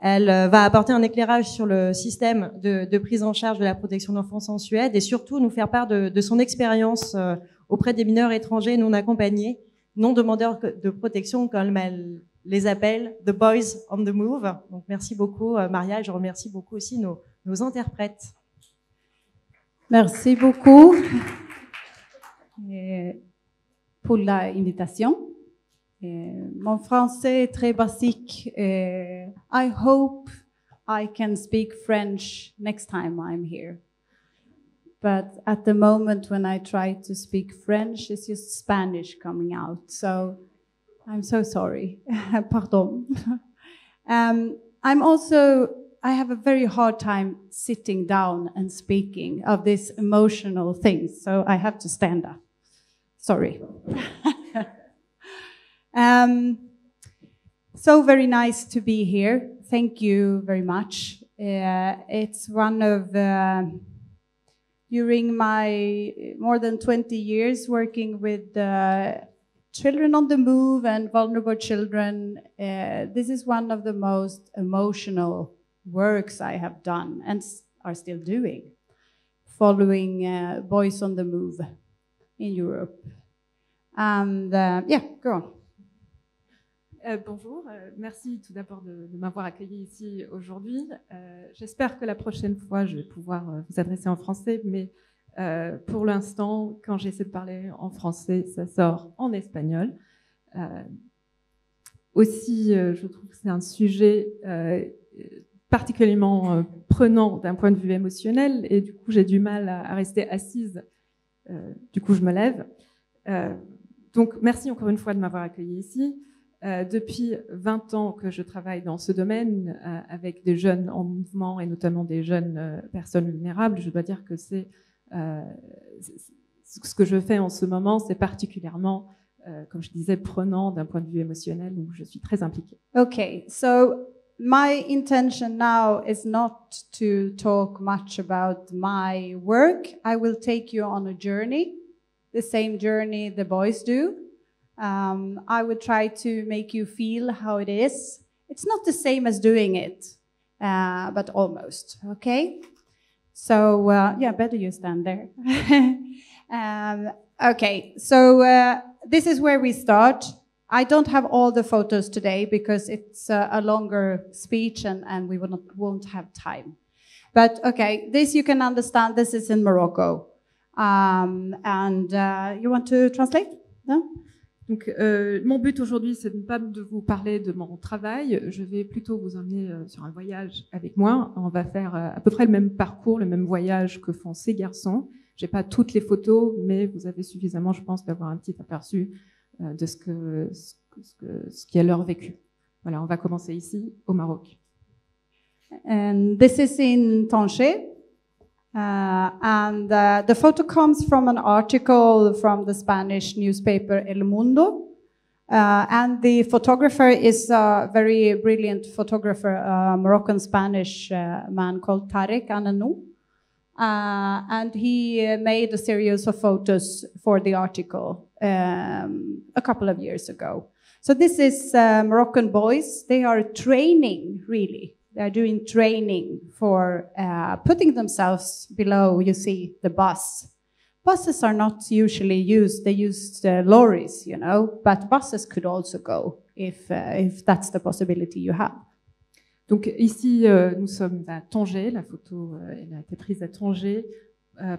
Elle va apporter un éclairage sur le système de prise en charge de la protection de l'enfance en Suède et surtout nous faire part de son expérience auprès des mineurs étrangers non accompagnés, non demandeurs de protection, comme elle les appelle, the boys on the move. Donc merci beaucoup Maria, et je remercie beaucoup aussi nos interprètes. Merci beaucoup pour l'invitation. Mon français est très basique. I hope I can speak French next time I'm here. But at the moment when I try to speak French, it's just Spanish coming out. So I'm so sorry. Pardon. I have a very hard time sitting down and speaking of these emotional things. So I have to stand up. Sorry. So very nice to be here. Thank you very much. It's one of, during my more than 20 years working with children on the move and vulnerable children, this is one of the most emotional works I have done and are still doing, following Boys on the Move in Europe. And yeah, go on. Bonjour, merci tout d'abord de m'avoir accueilli ici aujourd'hui. J'espère que la prochaine fois, je vais pouvoir vous adresser en français, mais pour l'instant, quand j'essaie de parler en français, ça sort en espagnol. Aussi, je trouve que c'est un sujet particulièrement prenant d'un point de vue émotionnel, et du coup, j'ai du mal à rester assise. Du coup, je me lève. Donc, merci encore une fois de m'avoir accueilli ici. Depuis 20 ans que je travaille dans ce domaine avec des jeunes en mouvement et notamment des jeunes personnes vulnérables, je dois dire que c'est ce que je fais en ce moment, c'est particulièrement, comme je disais, prenant d'un point de vue émotionnel où je suis très impliquée. Okay, so my intention now is not to talk much about my work. I will take you on a journey, the same journey the boys do. I would try to make you feel how it is. It's not the same as doing it, but almost, okay? So, yeah, better you stand there. Okay, so this is where we start. I don't have all the photos today because it's a longer speech and we won't have time. But, okay, this you can understand, this is in Morocco. And you want to translate? No? Donc, mon but aujourd'hui, c'est pas de vous parler de mon travail. Je vais plutôt vous emmener sur un voyage avec moi. On va faire à peu près le même parcours, le même voyage que font ces garçons. J'ai pas toutes les photos, mais vous avez suffisamment, je pense, d'avoir un petit aperçu de ce qui est leur vécu. Voilà, on va commencer ici, au Maroc. And this is in Tanger. The photo comes from an article from the Spanish newspaper El Mundo. And the photographer is a very brilliant photographer, a Moroccan-Spanish man called Tarek Ananou. And he made a series of photos for the article a couple of years ago. So this is Moroccan boys. They are training, really. They're doing training for putting themselves below, you see, the bus. Buses are not usually used. They use lorries, you know, but buses could also go if that's the possibility you have. Donc ici, nous sommes à Tanger. La photo elle a été prise à Tanger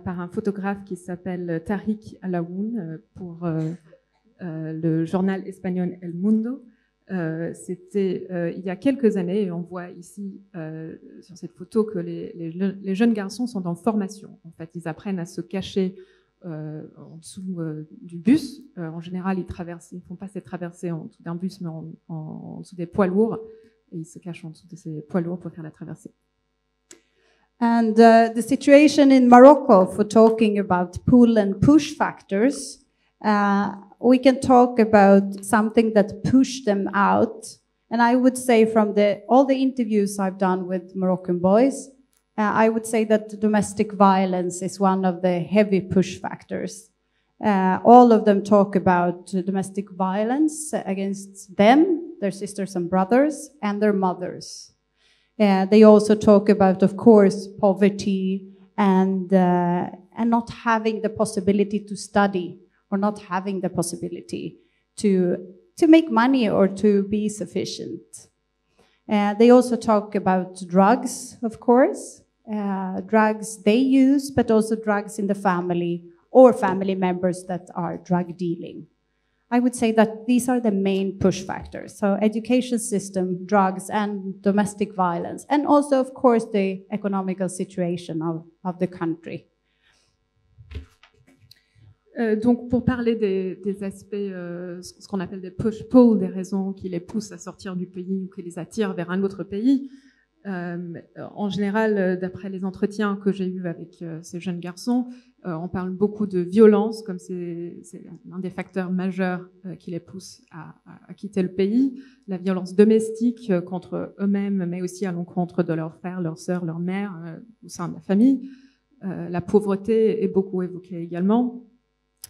par un photographe qui s'appelle Tariq Alaoun pour le journal espagnol El Mundo. C'était il y a quelques années et on voit ici sur cette photo que les jeunes garçons sont en formation. En fait, ils apprennent à se cacher en dessous du bus. En général, ils ne font pas cette traversée en dessous d'un bus, mais en dessous des poids lourds. Et ils se cachent en dessous de ces poids lourds pour faire la traversée. And the situation in Morocco, for talking about pull and push factors, we can talk about something that pushed them out. And I would say from all the interviews I've done with Moroccan boys, I would say that domestic violence is one of the heavy push factors. All of them talk about domestic violence against them, their sisters and brothers, and their mothers. They also talk about, of course, poverty and not having the possibility to study or not having the possibility to make money or to be sufficient. They also talk about drugs, of course, drugs they use, but also drugs in the family or family members that are drug dealing. I would say that these are the main push factors. So education system, drugs, and domestic violence. And also, of course, the economical situation of the country. Donc, pour parler des aspects, ce qu'on appelle des push-pull, des raisons qui les poussent à sortir du pays ou qui les attirent vers un autre pays, en général, d'après les entretiens que j'ai eus avec ces jeunes garçons, on parle beaucoup de violence, comme c'est un des facteurs majeurs qui les pousse à quitter le pays. La violence domestique contre eux-mêmes, mais aussi à l'encontre de leurs frères, leurs sœurs, leur mère, au sein de la famille. La pauvreté est beaucoup évoquée également.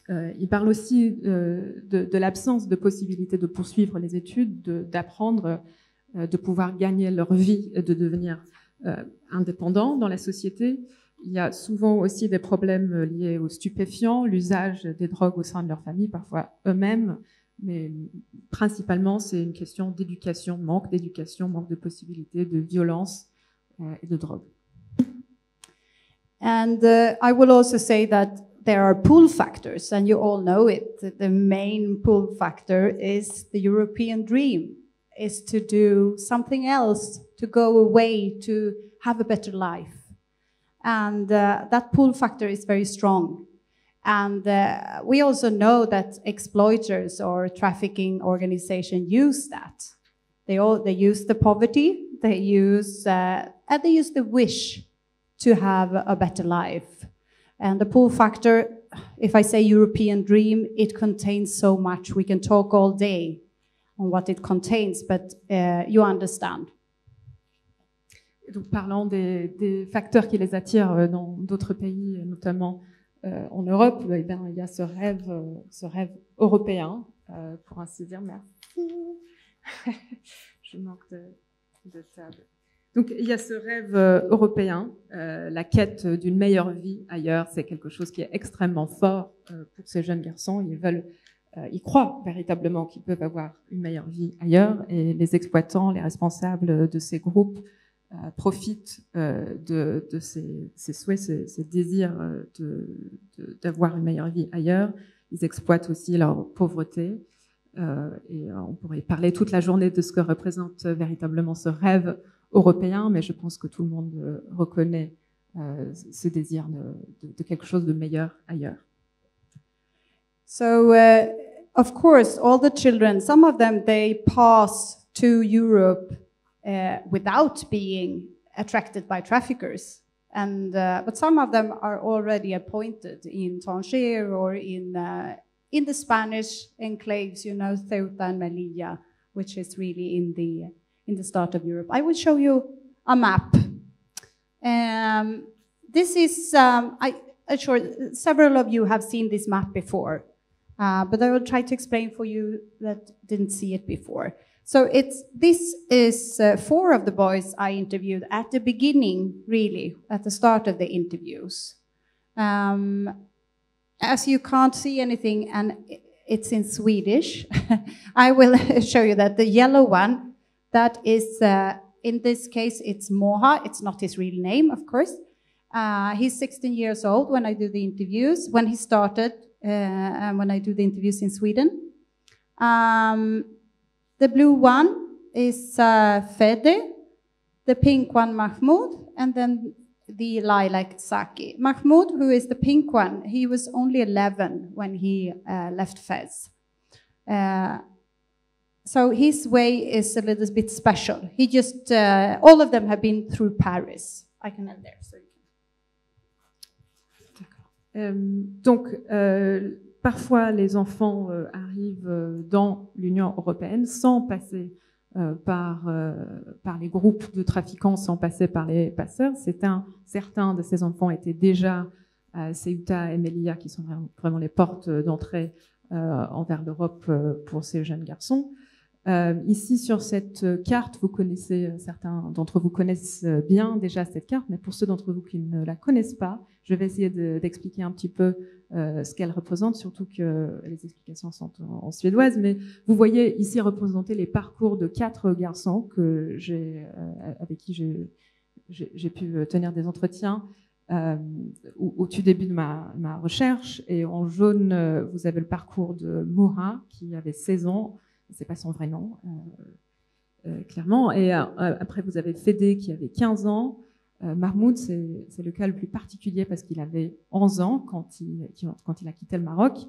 Il parle aussi de l'absence de possibilité de poursuivre les études, d'apprendre, de pouvoir gagner leur vie et de devenir indépendants dans la société. Il y a souvent aussi des problèmes liés aux stupéfiants, l'usage des drogues au sein de leur famille, parfois eux-mêmes, mais principalement c'est une question d'éducation, manque de possibilités, de violence et de drogue. And I will also say that there are pull factors, and you all know it. The main pull factor is the European dream, is to do something else, to go away, to have a better life. And that pull factor is very strong. And we also know that exploiters or trafficking organizations use that. They use the poverty, they use the wish to have a better life. And the pull factor, if I say European dream, it contains so much. We can talk all day on what it contains, but you understand. Donc, parlant des facteurs qui les attirent dans d'autres pays, notamment en Europe, eh bien, il y a ce rêve européen, pour ainsi dire. Merci. Je manque de table. Donc, il y a ce rêve européen, la quête d'une meilleure vie ailleurs, c'est quelque chose qui est extrêmement fort pour ces jeunes garçons. Ils croient véritablement qu'ils peuvent avoir une meilleure vie ailleurs, et les exploitants, les responsables de ces groupes profitent de ces souhaits, ces désirs d'avoir une meilleure vie ailleurs. Ils exploitent aussi leur pauvreté. Et on pourrait parler toute la journée de ce que représente véritablement ce rêve européen, mais je pense que tout le monde reconnaît ce désir de quelque chose de meilleur ailleurs. So, of course, all the children, some of them, they pass to Europe without being attracted by traffickers. And, but some of them are already appointed in Tanger or in the Spanish enclaves, you know, Ceuta and Melilla, which is really in the start of Europe. I will show you a map. This is, I'm sure several of you have seen this map before, but I will try to explain for you that didn't see it before. So this is 4 of the boys I interviewed at the beginning, really, at the start of the interviews. As you can't see anything, and it's in Swedish, I will show you that the yellow one, that is, in this case, it's Moha. It's not his real name, of course. He's 16 years old when I do the interviews, when he started, and when I do the interviews in Sweden. The blue one is Fede, the pink one Mahmoud, and then the lilac Saki. Mahmoud, who is the pink one, he was only 11 when he left Fez. So his way is a little bit special. He just, all of them have been through Paris. I can end there. So Donc, parfois, les enfants arrivent dans l'Union européenne sans passer par les groupes de trafiquants, sans passer par les passeurs. Certains de ces enfants étaient déjà à Ceuta et Melilla, qui sont vraiment les portes d'entrée envers l'Europe pour ces jeunes garçons. Ici, sur cette carte, vous connaissez, certains d'entre vous connaissent bien déjà cette carte, mais pour ceux d'entre vous qui ne la connaissent pas, je vais essayer d'expliquer un petit peu ce qu'elle représente, surtout que les explications sont en suédoise. Mais vous voyez ici représenter les parcours de 4 garçons avec qui j'ai pu tenir des entretiens au tout début de ma recherche. Et en jaune, vous avez le parcours de Moha, qui avait 16 ans. C'est pas son vrai nom, clairement. Et après, vous avez Fédé qui avait 15 ans. Mahmoud, c'est le cas le plus particulier parce qu'il avait 11 ans quand il a quitté le Maroc.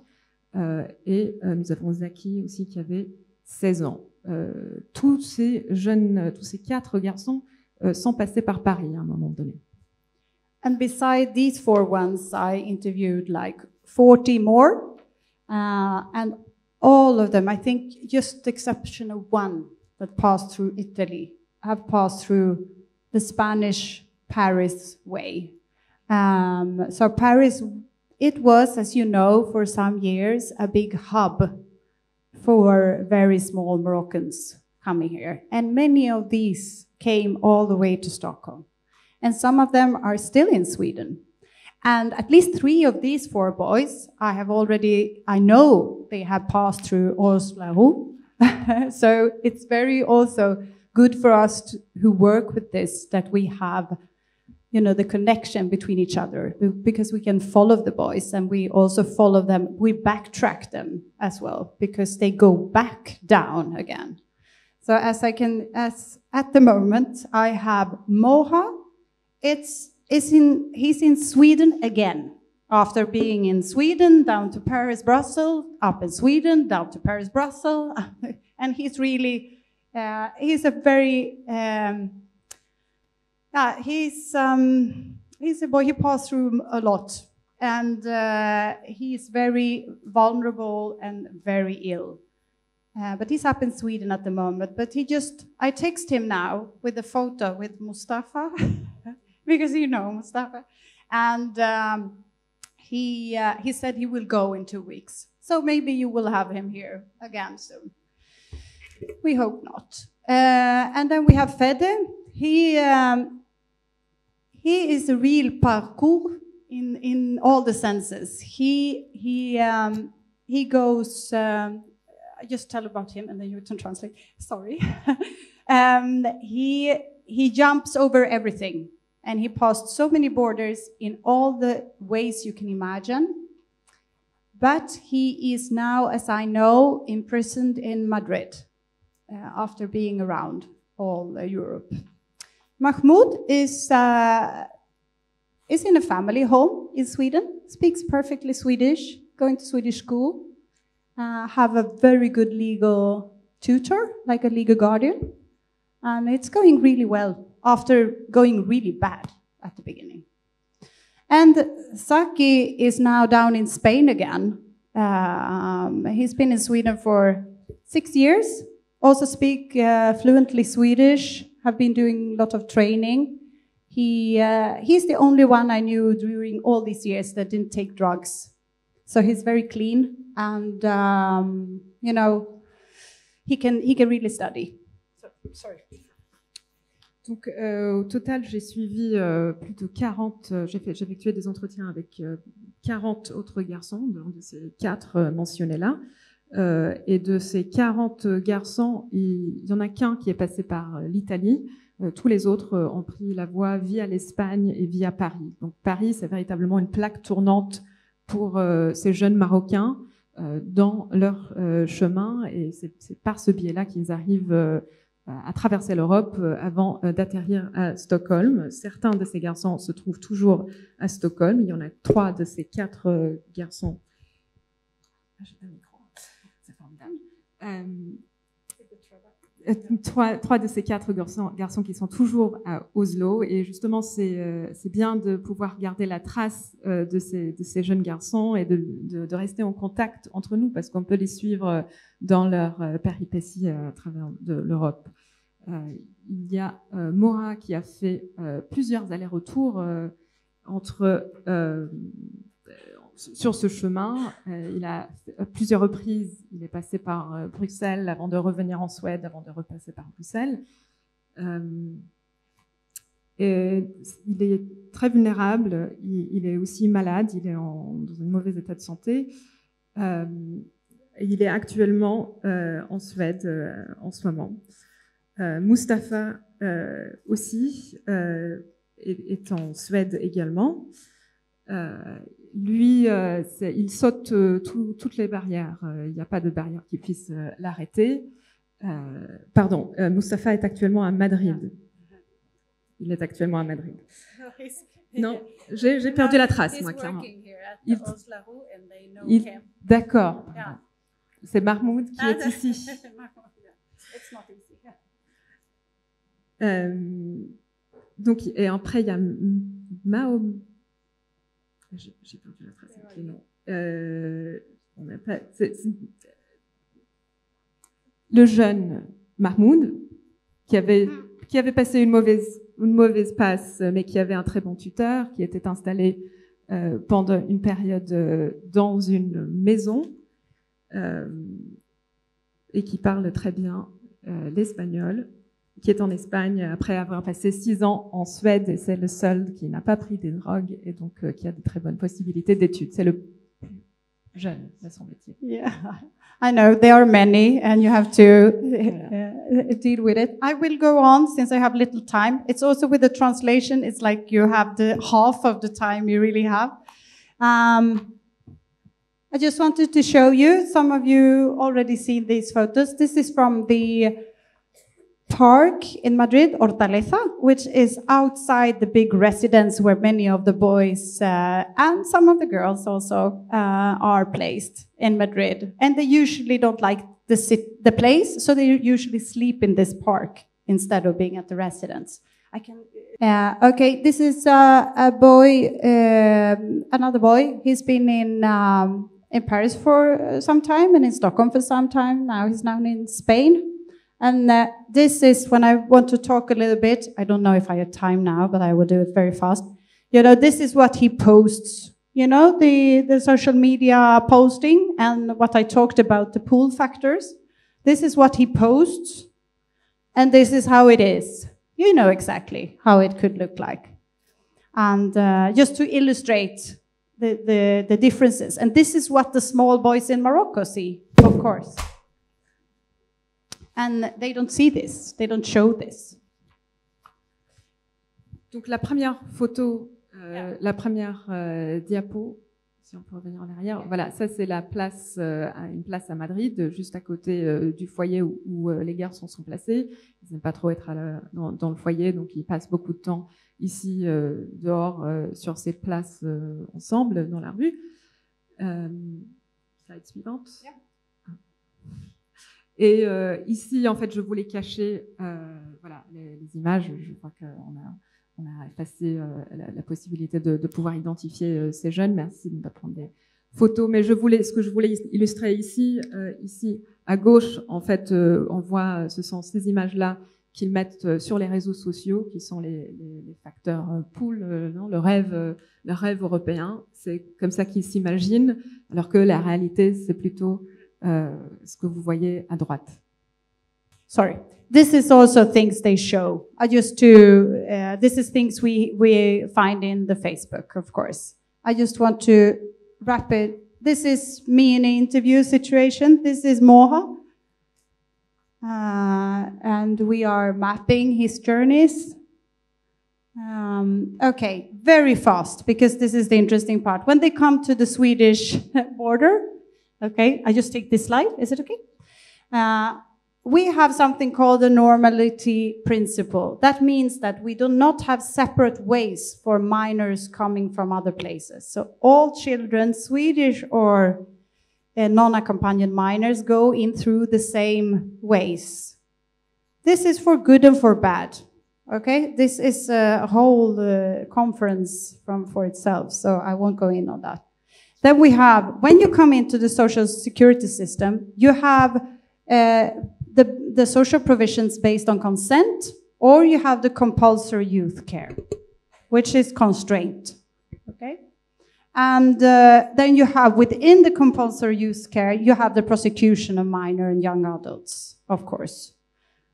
Et nous avons Zaki aussi qui avait 16 ans. Tous ces 4 garçons sont passés par Paris à un moment donné. And beside these 4 ones, I interviewed like 40 more, and all of them, I think just the exception of one that passed through Italy, have passed through the Spanish Paris way. So Paris, it was, as you know, for some years, a big hub for very small Moroccans coming here. And many of these came all the way to Stockholm. And some of them are still in Sweden. And at least 3 of these 4 boys, I know they have passed through Oslo. So it's very also good for us who work with this, that we have, the connection between each other, because we can follow the boys and we also follow them. We backtrack them as well, because they go back down again. So as at the moment, I have Moha. He's in Sweden again, after being in Sweden, down to Paris, Brussels, up in Sweden, down to Paris, Brussels. And he's really, he's a very, he's a boy, he passed through a lot. And he's very vulnerable and very ill. But he's up in Sweden at the moment. But I text him now with a photo with Mustafa. Because you know Mustafa, and he said he will go in 2 weeks. So maybe you will have him here again soon. We hope not. And then we have Fede. He is a real parkour in all the senses. He goes. I just tell about him, and then you can translate. Sorry. He jumps over everything. And he passed so many borders in all the ways you can imagine. But he is now, as I know, imprisoned in Madrid after being around all Europe. Mahmoud is in a family home in Sweden, speaks perfectly Swedish, going to Swedish school, have a very good legal tutor, like a legal guardian. And it's going really well, after going really bad at the beginning. And Saki is now down in Spain again. He's been in Sweden for 6 years, also speak fluently Swedish, have been doing a lot of training. He's the only one I knew during all these years that didn't take drugs. So he's very clean, and he can really study. Sorry. Donc, au total, j'ai suivi plus de 40, j'ai effectué des entretiens avec 40 autres garçons, de ces 4 mentionnés là. Et de ces 40 garçons, il y en a qu'un qui est passé par l'Italie. Tous les autres ont pris la voie via l'Espagne et via Paris. Donc Paris, c'est véritablement une plaque tournante pour ces jeunes Marocains dans leur chemin. Et c'est par ce biais-là qu'ils arrivent à traverser l'Europe avant d'atterrir à Stockholm. Certains de ces garçons se trouvent toujours à Stockholm. Il y en a 3 de ces 4 garçons. J'ai pas le micro. C'est formidable. 3 de ces 4 garçons qui sont toujours à Oslo. Et justement, c'est bien de pouvoir garder la trace de ces jeunes garçons et de rester en contact entre nous, parce qu'on peut les suivre dans leur péripéties à travers de l'Europe. Il y a Moha qui a fait plusieurs allers-retours entre sur ce chemin, il a à plusieurs reprises, il est passé par Bruxelles avant de revenir en Suède, avant de repasser par Bruxelles. Et il est très vulnérable, il est aussi malade, il est dans un mauvais état de santé. Il est actuellement en Suède en ce moment. Mustapha aussi est en Suède également. Lui, il saute toutes les barrières. Il n'y a pas de barrière qui puisse l'arrêter. Mustapha est actuellement à Madrid. Il est actuellement à Madrid. Non, j'ai perdu la trace, moi, clairement. D'accord. Yeah. C'est Mahmoud qui est ici. Donc, et après, il y a Mao. J'ai perdu la trace avec les noms. On n'a pas, le jeune Mahmoud, qui avait passé une mauvaise passe, mais qui avait un très bon tuteur, qui était installé pendant une période dans une maison et qui parle très bien l'espagnol, qui est en Espagne après avoir passé 6 ans en Suède, et c'est le seul qui n'a pas pris des drogues et donc qui a de très bonnes possibilités d'études. C'est le plus jeune, me semble-t-il. Yeah, I know there are many, and you have to deal with it. I will go on since I have little time. It's also with the translation. It's like you have the half of the time you really have. I just wanted to show you. Some of you already seen these photos. This is from the park in Madrid, Hortaleza, which is outside the big residence where many of the boys and some of the girls also are placed in Madrid. And they usually don't like the place, so they usually sleep in this park instead of being at the residence. Okay, this is a boy, another boy. He's been in Paris for some time and in Stockholm for some time. Now he's in Spain. And this is when I want to talk a little bit. I don't know if I have time now, but I will do it very fast. You know, this is what he posts. You know, the social media posting and what I talked about, the pull factors. This is what he posts, and this is how it is. You know exactly how it could look like. And just to illustrate the differences. And this is what the small boys in Morocco see, of course. And they don't see this, they don't show this. Donc la première photo, la première diapo, si on peut revenir en arrière, voilà, ça c'est la place, une place à Madrid, juste à côté du foyer où les garçons sont placés. Ils n'aiment pas trop être dans le foyer, donc ils passent beaucoup de temps ici dehors sur ces places ensemble dans la rue. Slide suivante. Yeah. Et ici, en fait, je voulais cacher voilà, les images. Je crois qu'on a effacé la possibilité de pouvoir identifier ces jeunes. Merci de ne pas prendre des photos. Mais ce que je voulais illustrer ici à gauche, en fait, on voit, ce sont ces images-là qu'ils mettent sur les réseaux sociaux, qui sont les facteurs pull, le rêve européen. C'est comme ça qu'ils s'imaginent, alors que la réalité, c'est plutôt ce que vous voyez à droite. Sorry. This is also things they show. This is things we find in the Facebook, of course. I just want to wrap it. This is me in an interview situation. This is Moha. And we are mapping his journeys. Okay, very fast, because this is the interesting part. When they come to the Swedish border, okay, I just take this slide. Is it okay? We have something called the normality principle. That means that we do not have separate ways for minors coming from other places. So all children, Swedish or non-accompanied minors, go in through the same ways. This is for good and for bad. Okay, this is a whole conference for itself, so I won't go in on that. Then we have, when you come into the social security system, you have the social provisions based on consent, or you have the compulsory youth care, which is constraint. Okay? And then you have, within the compulsory youth care, you have the prosecution of minor and young adults, of course.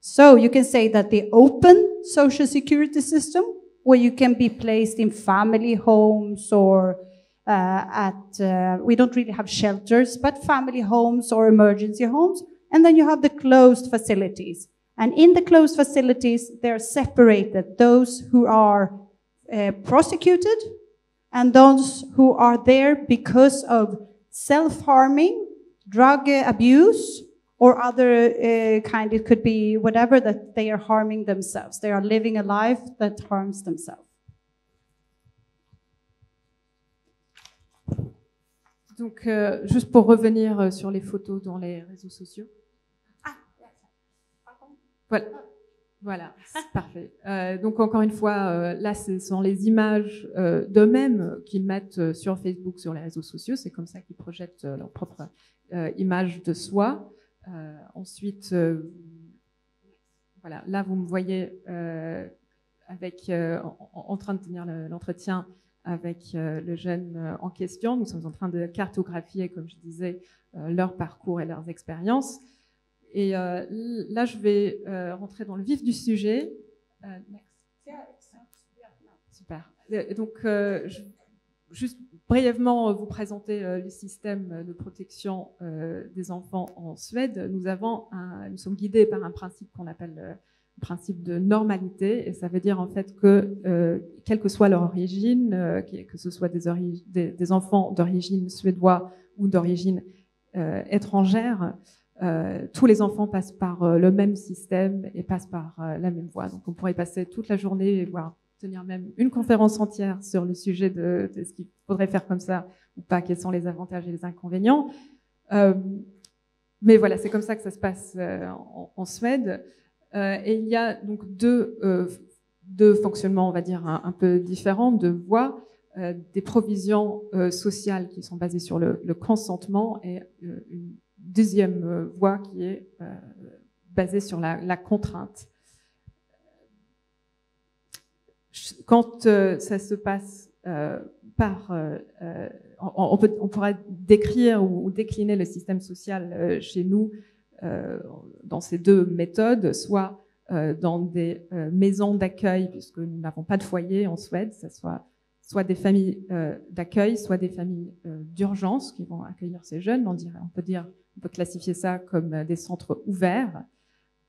So you can say that the open social security system, where you can be placed in family homes or we don't really have shelters, but family homes or emergency homes. And then you have the closed facilities. And in the closed facilities, they're separated, those who are prosecuted and those who are there because of self-harming, drug abuse, or other kind. It could be whatever, that they are harming themselves. They are living a life that harms themselves. Donc, juste pour revenir sur les photos dans les réseaux sociaux. Voilà, c'est parfait. Donc, encore une fois, là, ce sont les images d'eux-mêmes qu'ils mettent sur Facebook, sur les réseaux sociaux. C'est comme ça qu'ils projettent leur propre image de soi. Ensuite, voilà, là, vous me voyez en train de tenir l'entretien avec le jeune en question. Nous sommes en train de cartographier, comme je disais, leur parcours et leurs expériences. Et là, je vais rentrer dans le vif du sujet. Super. Et donc, juste brièvement vous présenter le système de protection des enfants en Suède. Nous sommes guidés par un principe qu'on appelle le principe de normalité, et ça veut dire en fait que quelle que soit leur origine, que ce soit des enfants d'origine suédoise ou d'origine étrangère, tous les enfants passent par le même système et passent par la même voie. Donc on pourrait passer toute la journée, voire tenir même une conférence entière sur le sujet de ce qu'il faudrait faire comme ça ou pas, quels sont les avantages et les inconvénients. Mais voilà, c'est comme ça que ça se passe en Suède. Et il y a donc deux fonctionnements, on va dire, un peu différents, deux voies. Des provisions sociales qui sont basées sur le consentement et une deuxième voie qui est basée sur la contrainte. Quand ça se passe on pourrait décrire ou décliner le système social chez nous dans ces deux méthodes, soit dans des maisons d'accueil, puisque nous n'avons pas de foyer en Suède, ça soit des familles d'accueil, soit des familles d'urgence qui vont accueillir ces jeunes. On peut classifier ça comme des centres ouverts.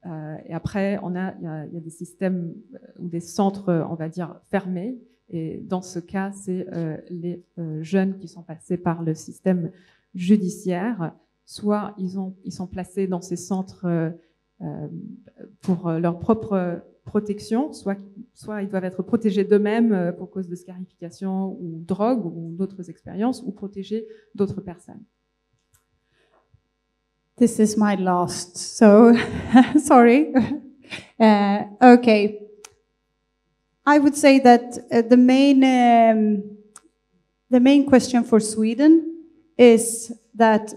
Et après, il y a des systèmes ou des centres, on va dire, fermés. Et dans ce cas, c'est les jeunes qui sont passés par le système judiciaire. Soit ils sont placés dans ces centres pour leur propre protection, soit ils doivent être protégés d'eux-mêmes pour cause de scarification ou drogue ou d'autres expériences, ou protéger d'autres personnes. This is my last, so sorry. Okay. I would say that the main question for Sweden is that,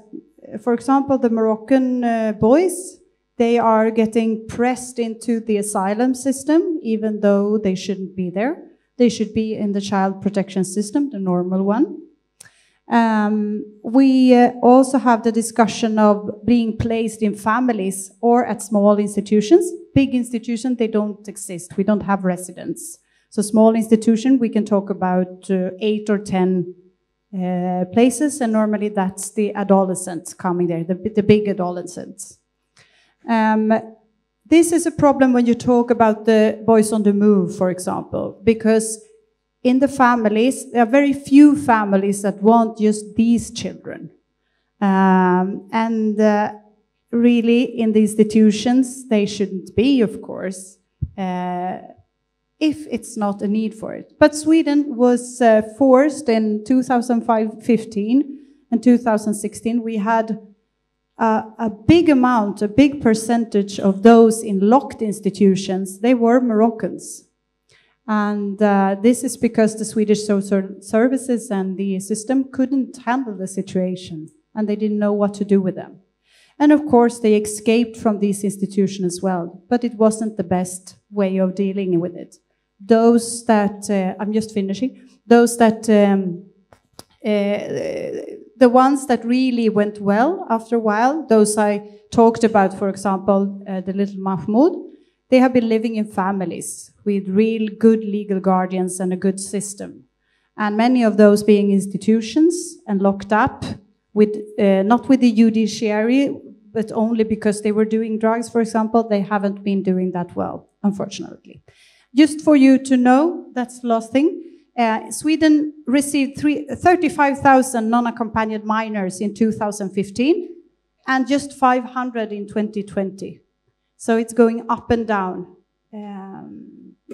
for example, the Moroccan boys, they are getting pressed into the asylum system, even though they shouldn't be there. They should be in the child protection system, the normal one. We also have the discussion of being placed in families or at small institutions. Big institutions, they don't exist. We don't have residents. So small institution, we can talk about 8 or 10 places, and normally that's the adolescents coming there, the big adolescents. This is a problem when you talk about the boys on the move, for example, because in the families, there are very few families that want just these children. Really, in the institutions, they shouldn't be, of course, if it's not a need for it. But Sweden was forced in 2015 and 2016. We had a big percentage of those in locked institutions, they were Moroccans. And this is because the Swedish social services and the system couldn't handle the situation, and they didn't know what to do with them. And of course, they escaped from these institutions as well, but it wasn't the best way of dealing with it. Those that, I'm just finishing, those that The ones that really went well after a while, those I talked about, for example, the little Mahmoud, they have been living in families with real good legal guardians and a good system. And many of those being institutions and locked up, with not with the judiciary, but only because they were doing drugs, for example. They haven't been doing that well, unfortunately. Just for you to know, that's the last thing. Sweden received 35,000 non-accompanied minors in 2015 and just 500 in 2020. So it's going up and down.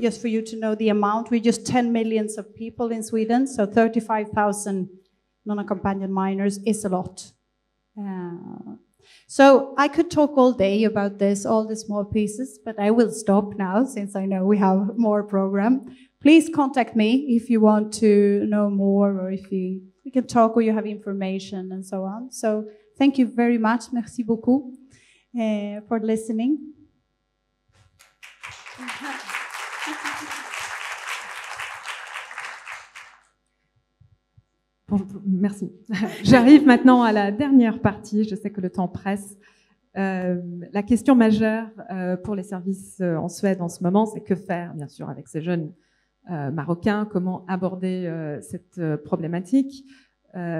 Just for you to know the amount, we're just 10 million of people in Sweden, so 35,000 non-accompanied minors is a lot. So I could talk all day about this, all the small pieces, but I will stop now since I know we have more program. Please contact me if you want to know more, or if we can talk, or you have information and so on. So thank you very much. Merci beaucoup for listening. Bon, merci. J'arrive maintenant à la dernière partie. Je sais que le temps presse. La question majeure pour les services en Suède en ce moment, c'est que faire, bien sûr, avec ces jeunes Marocains, comment aborder cette problématique.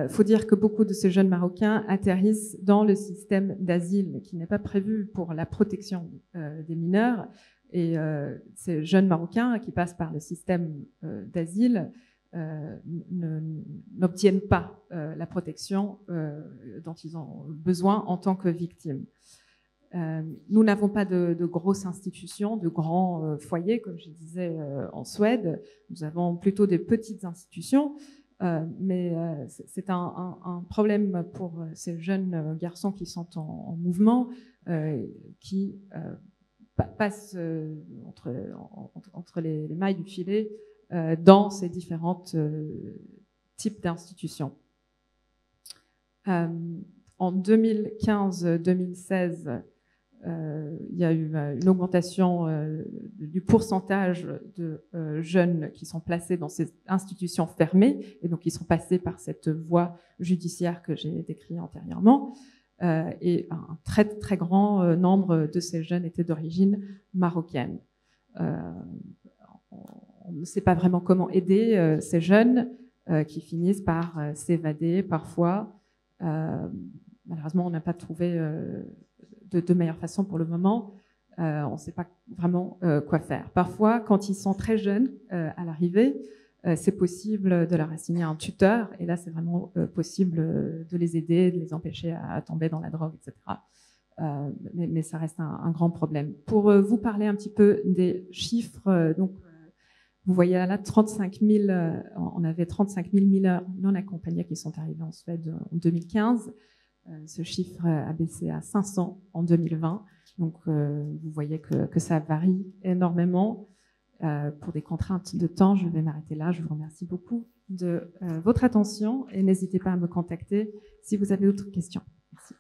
Faut dire que beaucoup de ces jeunes Marocains atterrissent dans le système d'asile qui n'est pas prévu pour la protection des mineurs. Et ces jeunes Marocains qui passent par le système d'asile n'obtiennent pas la protection dont ils ont besoin en tant que victimes. Nous n'avons pas de grosses institutions, de grands foyers, comme je disais, en Suède. Nous avons plutôt des petites institutions, mais c'est un problème pour ces jeunes garçons qui sont en mouvement, qui passent entre les mailles du filet dans ces différents types d'institutions. En 2015-2016, il y a eu une augmentation du pourcentage de jeunes qui sont placés dans ces institutions fermées, et donc qui sont passés par cette voie judiciaire que j'ai décrite antérieurement. Et un très, très grand nombre de ces jeunes étaient d'origine marocaine. On ne sait pas vraiment comment aider ces jeunes qui finissent par s'évader parfois. Malheureusement, on n'a pas trouvé de meilleure façon pour le moment. On ne sait pas vraiment quoi faire. Parfois, quand ils sont très jeunes à l'arrivée, c'est possible de leur assigner un tuteur. Et là, c'est vraiment possible de les aider, de les empêcher à tomber dans la drogue, etc. Mais ça reste un grand problème. Pour vous parler un petit peu des chiffres, donc vous voyez là 35 000, on avait 35 000 mineurs non accompagnés qui sont arrivés en Suède en 2015. Ce chiffre a baissé à 500 en 2020. Donc vous voyez que ça varie énormément. Pour des contraintes de temps, je vais m'arrêter là. Je vous remercie beaucoup de votre attention et n'hésitez pas à me contacter si vous avez d'autres questions. Merci.